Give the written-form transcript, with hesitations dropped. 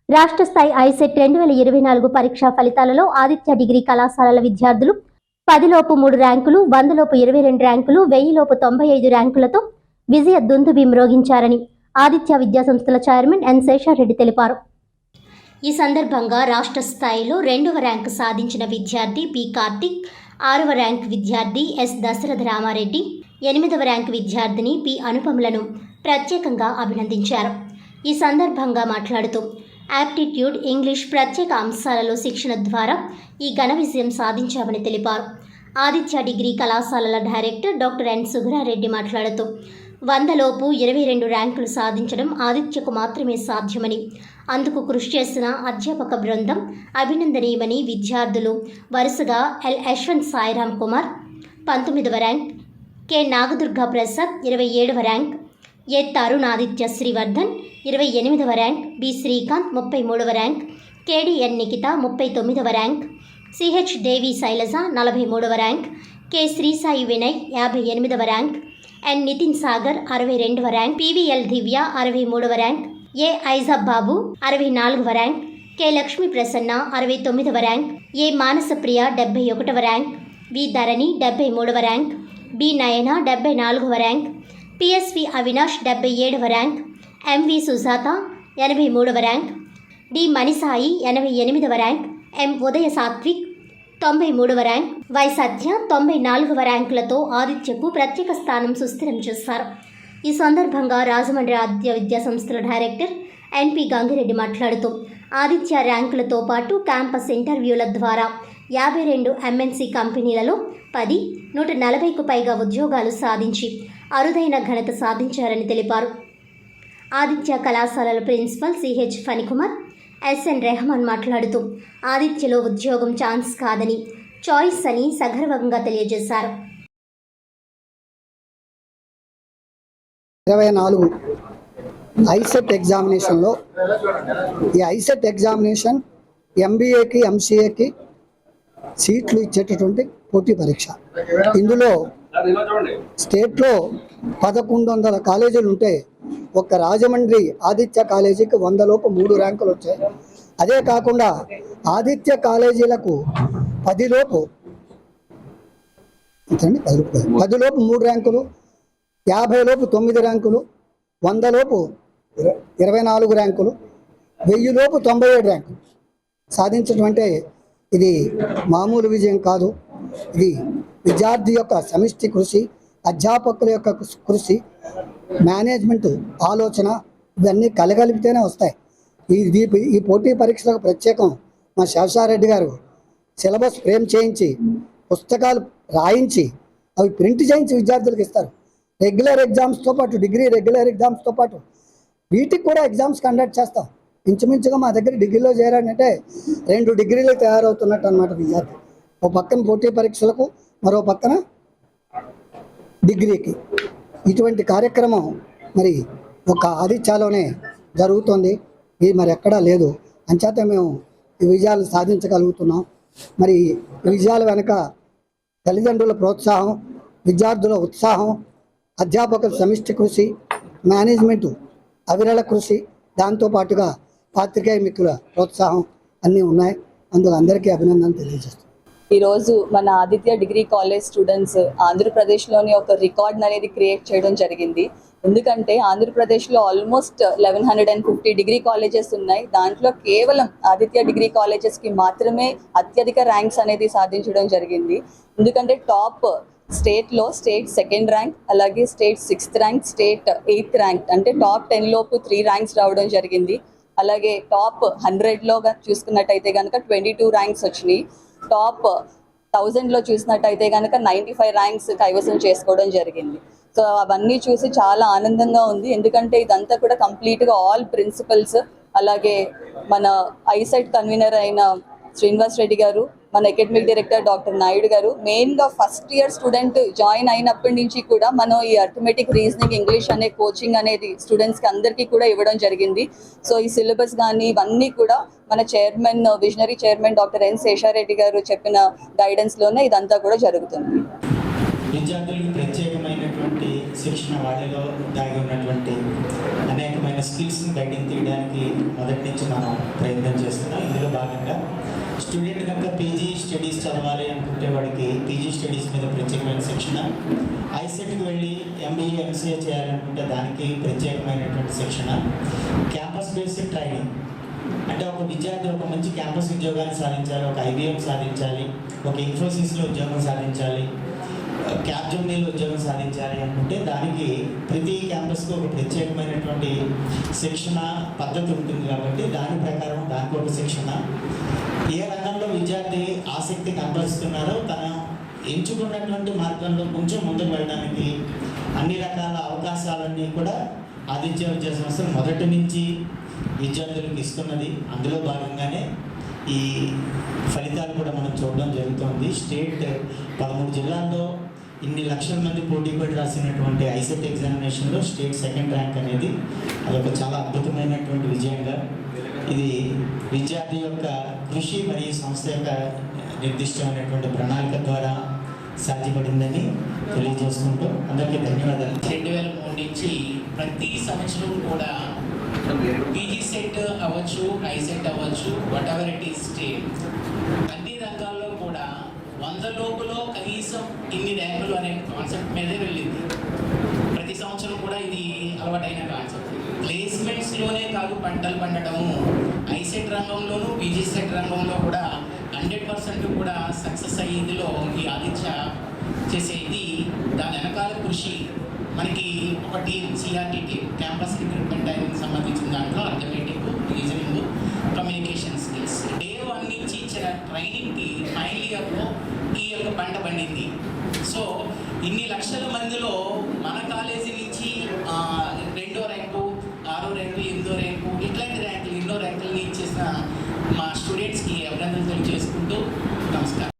రాష్ట్ర స్థాయి ఐసెట్ 2024 పరీక్షా ఫలితాలలో ఆదిత్య డిగ్రీ కళాశాలల విద్యార్థులు 10లోపు 3 ర్యాంకులు, 100లోపు 22 ర్యాంకులు, 1000లోపు 95 ర్యాంకులతో విజయ దుందుబి మ్రోగించారని ఆదిత్య విద్యాసంస్థల చైర్మన్ ఎన్ శేషారెడ్డి తెలిపారు. ఈ సందర్భంగా రాష్ట్ర స్థాయిలో 2వ ర్యాంకు సాధించిన విద్యార్థి పి కార్తిక్, 6వ ర్యాంకు విద్యార్థి ఎస్ దశరథ రామారెడ్డి, 8వ ర్యాంకు విద్యార్థిని పి అనుపమలను ప్రత్యేకంగా అభినందించారు. ఈ సందర్భంగా మాట్లాడుతూ యాప్టిట్యూడ్, ఇంగ్లీష్ ప్రత్యేక అంశాలలో శిక్షణ ద్వారా ఈ ఘన విజయం సాధించామని తెలిపారు. ఆదిత్య డిగ్రీ కళాశాలల డైరెక్టర్ డాక్టర్ ఎన్ సుగుణారెడ్డి మాట్లాడుతూ 100లోపు 22 ర్యాంకులు సాధించడం ఆదిత్యకు మాత్రమే సాధ్యమని, అందుకు కృషి చేసిన అధ్యాపక బృందం అభినందనీయమని విద్యార్థులు వరుసగా ఎల్ యశ్వంత్ సాయిరామ్ కుమార్ 19వ ర్యాంక్, కె నాగదుర్గా ప్రసాద్ 27వ ర్యాంక్, ఏ తరుణ్ ఆదిత్య శ్రీవర్ధన్ 28వ ర్యాంక్, బి శ్రీకాంత్ 33వ ర్యాంక్, కేడిఎన్ నిఖిత 39వ ర్యాంక్, సిహెచ్ దేవి శైలజ 43వ ర్యాంక్, కె శ్రీసాయి వినయ్ 58వ ర్యాంక్, ఎన్ నితిన్ సాగర్ 62వ ర్యాంక్, పివిఎల్ దివ్య 63వ ర్యాంక్, ఏ ఐజబ్ బాబు 64వ ర్యాంక్, కె లక్ష్మీ ప్రసన్న 69వ ర్యాంక్, ఏ మానసప్రియ 71వ ర్యాంక్, వి ధరణి 73వ ర్యాంక్, బి నయన 74వ ర్యాంక్, పిఎస్వి అవినాష్ 77వ ర్యాంక్, ఎంవి సుజాత 83వ ర్యాంక్, డి మణిసాయి 88వ ర్యాంక్, ఎం ఉదయ సాత్విక్ 93వ ర్యాంక్, వై సత్య 94వ ర్యాంకులతో ఆదిత్యకు ప్రత్యేక స్థానం సుస్థిరం చేశారు. ఈ సందర్భంగా రాజమండ్రి ఆదిత్య విద్యాసంస్థల డైరెక్టర్ ఎన్పి గంగిరెడ్డి మాట్లాడుతూ ఆదిత్య ర్యాంకులతో పాటు క్యాంపస్ ఇంటర్వ్యూల ద్వారా 52 ఎంఎన్సి కంపెనీలలో 10, 140కు పైగా ఉద్యోగాలు సాధించి అరుదైన ఘనత సాధించారని తెలిపారు. ఆదిత్య కళాశాలల principal CH Phanikumar, SN Rehman మాట్లాడుతూ ఆదిత్యలో ఉద్యోగం ఛాన్స్ కాదని, చాయిస్ అని సగర్వంగా తెలియజేశారు. 24 ఐసెట్ ఎగ్జామినేషన్లో ఈ ఐసెట్ ఎగ్జామినేషన్ ఎంబీఏకి, ఎంసీఏకి సీట్లు ఇచ్చేటటువంటి పోటీ పరీక్ష. ఇందులో స్టేట్లో 1100 కాలేజీలు ఉంటే ఒక్క రాజమండ్రి ఆదిత్య కాలేజీకి 100లోపు 3 ర్యాంకులు వచ్చాయి. అదే కాకుండా ఆదిత్య కాలేజీలకు 10లోపు 3 ర్యాంకులు, 50లోపు 9 ర్యాంకులు, 100లోపు 24 ర్యాంకులు, 1000లోపు 97 ర్యాంకులు సాధించడం అంటే ఇది మామూలు విజయం కాదు. ఇది విద్యార్థి యొక్క సమిష్టి కృషి, అధ్యాపకుల యొక్క కృషి, మేనేజ్మెంట్ ఆలోచన, ఇవన్నీ కలగలిపితేనే వస్తాయి. ఈ పోటీ పరీక్షలకు ప్రత్యేకం మా శేషారెడ్డి గారు సిలబస్ ఫ్రేమ్ చేయించి, పుస్తకాలు రాయించి, అవి ప్రింట్ చేయించి విద్యార్థులకు ఇస్తారు. రెగ్యులర్ ఎగ్జామ్స్తో పాటు, డిగ్రీ రెగ్యులర్ ఎగ్జామ్స్తో పాటు వీటికి కూడా ఎగ్జామ్స్ కండక్ట్ చేస్తాం. ఇంచుమించుగా మా దగ్గర డిగ్రీలో చేరాడంటే 2 డిగ్రీలు తయారవుతున్నట్టు అన్నమాట విద్యార్థి. ఒక పక్కన పోటీ పరీక్షలకు, మరో పక్కన డిగ్రీకి. ఇటువంటి కార్యక్రమం మరి ఒక ఆదిత్యలోనే జరుగుతుంది, ఇది మరి ఎక్కడా లేదు. అంచేత మేము ఈ విజయాలు సాధించగలుగుతున్నాం. మరి ఈ విజయాల వెనుక తల్లిదండ్రుల ప్రోత్సాహం, విద్యార్థుల ఉత్సాహం, అధ్యాపకుల సమిష్టి కృషి, మేనేజ్మెంటు అవిరళ కృషి, దాంతోపాటుగా పాత్రికేయ మిత్రుల ప్రోత్సాహం అన్నీ ఉన్నాయి. అందులో అందరికీ అభినందనలు తెలియజేస్తాం. ఈరోజు మన ఆదిత్య డిగ్రీ కాలేజ్ స్టూడెంట్స్ ఆంధ్రప్రదేశ్లోని ఒక రికార్డ్ అనేది క్రియేట్ చేయడం జరిగింది. ఎందుకంటే ఆంధ్రప్రదేశ్లో ఆల్మోస్ట్ 1150 డిగ్రీ కాలేజెస్ ఉన్నాయి. దాంట్లో కేవలం ఆదిత్య డిగ్రీ కాలేజెస్కి మాత్రమే అత్యధిక ర్యాంక్స్ అనేది సాధించడం జరిగింది. ఎందుకంటే టాప్ స్టేట్లో స్టేట్ 2nd ర్యాంక్, అలాగే state 6th rank, state 8th rank, అంటే టాప్ 10 లోపు 3 ర్యాంక్స్ రావడం జరిగింది. అలాగే టాప్ 100లో చూసుకున్నట్టయితే కనుక 22 ర్యాంక్స్ వచ్చినాయి. టాప్ 1000లో చూసినట్టయితే కనుక 95 ర్యాంక్స్ కైవసం చేసుకోవడం జరిగింది. సో అవన్నీ చూసి చాలా ఆనందంగా ఉంది. ఎందుకంటే ఇదంతా కూడా కంప్లీట్గా ఆల్ ప్రిన్సిపల్స్, అలాగే మన ఐసెట్ కన్వీనర్ అయిన శ్రీనివాస్ రెడ్డి గారు, మన అకాడమిక్ డైరెక్టర్ డాక్టర్ నాయుడు గారు, మెయిన్గా ఫస్ట్ ఇయర్ స్టూడెంట్ జాయిన్ అయినప్పటి నుంచి కూడా మనం ఈ అర్థమెటిక్, రీజనింగ్, ఇంగ్లీష్ అనే కోచింగ్ అనేది స్టూడెంట్స్కి అందరికీ కూడా ఇవ్వడం జరిగింది. సో ఈ సిలబస్ కానీ ఇవన్నీ కూడా మన chairman, visionary chairman doctor N Seshareddy గారు చెప్పిన గైడెన్స్లోనే ఇదంతా కూడా జరుగుతుంది. విద్యార్థులకు ప్రత్యేకమైనటువంటి శిక్షణ వాళ్ళలో దాగి ఉన్నటువంటి అనేకమైన ఆయన స్కిల్స్ని బయటికి తీయడానికి మొదటి నుంచి మనం ప్రయత్నం చేస్తున్నాం. ఇందులో భాగంగా స్టూడెంట్ కనుక పీజీ స్టడీస్ చదవాలి అనుకుంటే వాడికి పీజీ స్టడీస్ మీద ప్రత్యేకమైన శిక్షణ, ఐసెట్కి వెళ్ళి ఎంబీఏ ఎంసీఏ చేయాలనుకుంటే దానికి ప్రత్యేకమైనటువంటి శిక్షణ, క్యాంపస్ బేస్డ్ ట్రైనింగ్ అంటే ఒక విద్యార్థి ఒక మంచి క్యాంపస్ ఉద్యోగాన్ని సాధించాలి, ఒక ఐబీఎం సాధించాలి, ఒక ఇన్ఫోసిస్లో ఉద్యోగం సాధించాలి, క్యాప్జెమినీలో ఉద్యోగం సాధించాలి అనుకుంటే దానికి ప్రతి క్యాంపస్కి ఒక ప్రత్యేకమైనటువంటి శిక్షణ పద్ధతి ఉంటుంది. కాబట్టి దాని ప్రకారం దానికి ఒక శిక్షణ, ఏ రంగంలో విద్యార్థి ఆసక్తి కనబరుస్తున్నారో తన ఎంచుకున్నటువంటి మార్గంలో కొంచెం ముందుకు వెళ్ళడానికి అన్ని రకాల అవకాశాలన్నీ కూడా ఆదిత్య విద్యా సంస్థలు మొదటి నుంచి విద్యార్థులకు ఇస్తున్నది. అందులో భాగంగానే ఈ ఫలితాలు కూడా మనం చూడడం జరుగుతుంది. స్టేట్ 13 జిల్లాల్లో ఇన్ని లక్షల మంది పోటీ పడి రాసినటువంటి ఐసెట్ ఎగ్జామినేషన్లో స్టేట్ సెకండ్ ర్యాంక్ అనేది అదొక చాలా అద్భుతమైనటువంటి విజయంగా, ఇది విద్యార్థి యొక్క కృషి మరియు సంస్థ యొక్క నిర్దిష్టమైనటువంటి ప్రణాళిక ద్వారా సాధ్యపడిందని తెలియజేసుకుంటూ అందరికీ ధన్యవాదాలు. 2003 నుంచి ప్రతి సంవత్సరం కూడా పీజీ సెట్ అవ్వచ్చు, ఐసెట్ అవ్వచ్చు, what ever it is state, అన్ని రంగాల్లో కూడా 100 లోపులో కనీసం ఇన్ని ర్యాంకులు అనే కాన్సెప్ట్ మీదే వెళ్ళింది. ప్రతి సంవత్సరం కూడా ఇది అలవాటైన కాన్సెప్ట్. ప్లేస్మెంట్స్లోనే కాదు పంటలు పండటము, ఐసెట్ రంగంలోనూ పీజీ సెట్ రంగంలో కూడా 100% కూడా సక్సెస్ అయ్యేదిలో ఈ ఆదిత్య చేసేది దాని వెనకాల కృషి. మనకి ఒక team CRT team campus recruitment టైంకి సంబంధించిన దాంట్లో arithmetic, reasoning, communication skills day 1 నుంచి ఇచ్చిన ట్రైనింగ్కి ఫైనల్ ఇయర్లో ఈ యొక్క పంట పండింది. సో ఇన్ని లక్షల మందిలో మన కాలేజీ నుంచి 2వ ర్యాంకు, 6వ ర్యాంకు, 8వ ర్యాంకు ఇట్లాంటి ర్యాంకులు ఎన్నో ర్యాంకులని ఇచ్చేసిన